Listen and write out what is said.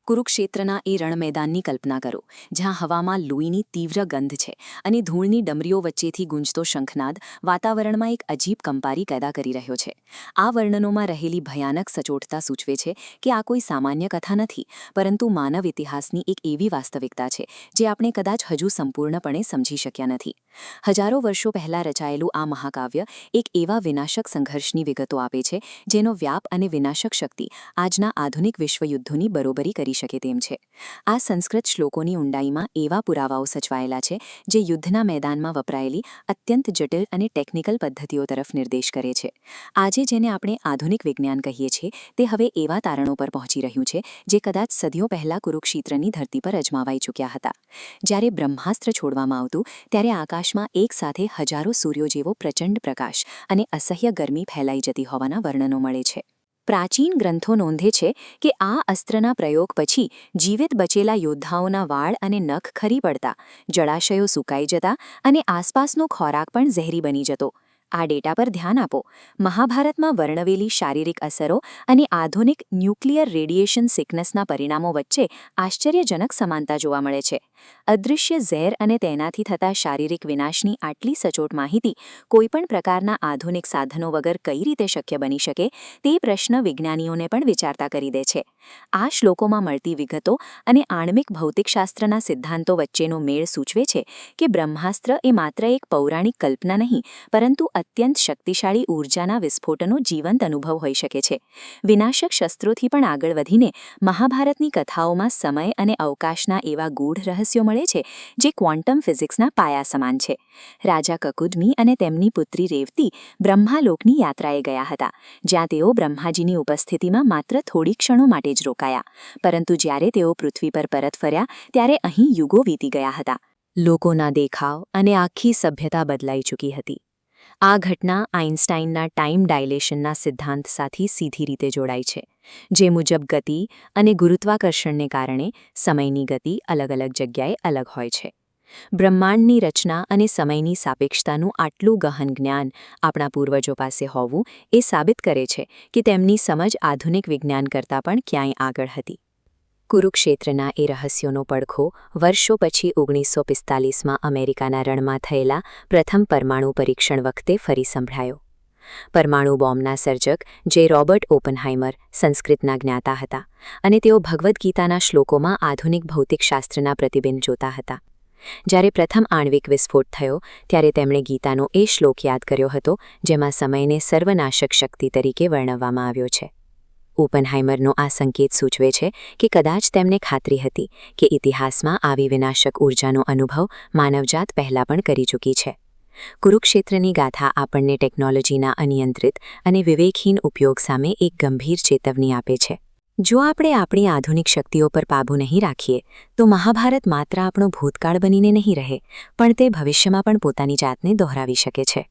કુરુક્ષેત્રના એ રણમેદાનની કલ્પના કરો, જ્યાં હવામાં લોહીની તીવ્ર ગંધ છે અને ધૂળની ડમરીઓ વચ્ચેથી ગુંજતો શંખનાદ વાતાવરણમાં એક અજીબ કંપારી પેદા કરી રહ્યો છે. આ વર્ણનોમાં રહેલી ભયાનક સચોટતા સૂચવે છે કે આ કોઈ સામાન્ય કથા નથી, પરંતુ માનવ ઇતિહાસની એક એવી વાસ્તવિકતા છે જે આપણે કદાચ હજુ સંપૂર્ણપણે સમજી શક્યા નથી. હજારો વર્ષો પહેલાં રચાયેલું આ મહાકાવ્ય એક એવા વિનાશક સંઘર્ષની વિગતો આપે છે જેનો વ્યાપ અને વિનાશક શક્તિ આજના આધુનિક વિશ્વયુદ્ધોની બરોબરી કરી શકે તેમ છે. આ સંસ્કૃત શ્લોકોની ઊંડાઈમાં એવા પુરાવાઓ સચવાયેલા છે જે યુદ્ધના મેદાનમાં વપરાયેલી અત્યંત જટિલ અને ટેકનિકલ પદ્ધતિઓ તરફ નિર્દેશ કરે છે. આજે જેને આપણે આધુનિક વિજ્ઞાન કહીએ છીએ તે હવે એવા તારણો પર પહોંચી રહ્યું છે જે કદાચ સદીઓ પહેલાં કુરુક્ષેત્રની ધરતી પર અજમાવાઈ ચૂક્યા હતા. જ્યારે બ્રહ્માસ્ત્ર છોડવામાં આવતું ત્યારે આકાશમાં એકસાથે હજારો સૂર્યો જેવો પ્રચંડ પ્રકાશ અને અસહ્ય ગરમી ફેલાઈ જતી હોવાના વર્ણનો મળે છે. પ્રાચીન ગ્રંથો નોંધે છે કે આ અસ્ત્રના પ્રયોગ પછી જીવિત બચેલા યોદ્ધાઓના વાળ અને નખ ખરી પડતા, જળાશયો સુકાઈ જતા અને આસપાસનો ખોરાક પણ ઝેરી બની જતો. આ ડેટા પર ધ્યાન આપો. મહાભારતમાં વર્ણવેલી શારીરિક અસરો અને આધુનિક ન્યુક્લિયર રેડિયેશન સિકનેસના પરિણામો વચ્ચે આશ્ચર્યજનક સમાનતા જોવા મળે છે. અદૃશ્ય ઝેર અને તેનાથી થતા શારીરિક વિનાશની આટલી સચોટ માહિતી કોઈપણ પ્રકારના આધુનિક સાધનો વગર કઈ રીતે શક્ય બની શકે તે પ્રશ્ન વિજ્ઞાનીઓને પણ વિચારતા કરી દે છે. આ શ્લોકોમાં મળતી વિગતો અને આણ્વિક ભૌતિકશાસ્ત્રના સિદ્ધાંતો વચ્ચેનો મેળ સૂચવે છે કે બ્રહ્માસ્ત્ર એ માત્ર એક પૌરાણિક કલ્પના નહીં, પરંતુ અત્યંત શક્તિશાળી ઊર્જાના વિસ્ફોટનો જીવંત અનુભવ હોઈ શકે છે. વિનાશક શસ્ત્રોથી પણ આગળ વધીને મહાભારતની કથાઓમાં સમય અને અવકાશના એવા ગૂઢ રહસ્યો મળે છે જે ક્વોન્ટમ ફિઝિક્સના પાયા સમાન છે. રાજા કકુદમી અને તેમની પુત્રી રેવતી બ્રહ્માલોકની યાત્રાએ ગયા હતા, જ્યાં તેઓ બ્રહ્માજીની ઉપસ્થિતિમાં માત્ર થોડી ક્ષણો માટે જ રોકાયા. પરંતુ જ્યારે તેઓ પૃથ્વી પર પરત ફર્યા ત્યારે અહીં યુગો વીતી ગયા હતા. લોકોના દેખાવ અને આખી સભ્યતા બદલાઈ ચૂકી હતી. આ ઘટના આઇન્સ્ટાઇનના ટાઈમ ડાયલેશનના સિદ્ધાંત સાથે સીધી રીતે જોડાય છે, જે મુજબ ગતિ અને ગુરુત્વાકર્ષણને કારણે સમયની ગતિ અલગ અલગ જગ્યાએ અલગ હોય છે. બ્રહ્માંડની રચના અને સમયની સાપેક્ષતાનું આટલું ગહન જ્ઞાન આપણા પૂર્વજો પાસે હોવું એ સાબિત કરે છે કે તેમની સમજ આધુનિક વિજ્ઞાન કરતાં પણ ક્યાંય આગળ હતી. કુરુક્ષેત્રના એ રહસ્યોનો પડખો વર્ષો પછી 1945માં અમેરિકાના રણમાં થયેલા પ્રથમ પરમાણુ પરીક્ષણ વખતે ફરી સંભળાયો. પરમાણુ બોમ્બના સર્જક જે રોબર્ટ ઓપનહાઇમર સંસ્કૃતના જ્ઞાતા હતા અને તેઓ ભગવદ્ ગીતાના શ્લોકોમાં આધુનિક ભૌતિકશાસ્ત્રના પ્રતિબિંબ જોતા હતા. જ્યારે પ્રથમ આણ્વિક વિસ્ફોટ થયો ત્યારે તેમણે ગીતાનો એ શ્લોક યાદ કર્યો હતો જેમાં સમયને સર્વનાશક શક્તિ તરીકે વર્ણવવામાં આવ્યો છે. ઓપનહાઇમરનો આ સંકેત સૂચવે છે કે કદાચ તેમને ખાતરી હતી કે ઇતિહાસમાં આવી વિનાશક ઊર્જાનો અનુભવ માનવજાત પહેલાં પણ કરી ચૂકી છે. કુરુક્ષેત્રની ગાથા આપણને ટેકનોલોજીના અનિયંત્રિત અને વિવેકહીન ઉપયોગ સામે એક ગંભીર ચેતવણી આપે છે. જો આપણે આપણી આધુનિક શક્તિઓ પર કાબૂ નહીં રાખીએ તો મહાભારત માત્ર આપણો ભૂતકાળ બનીને નહીં રહે, પણ તે ભવિષ્યમાં પણ પોતાની જાતને દોહરાવી શકે છે.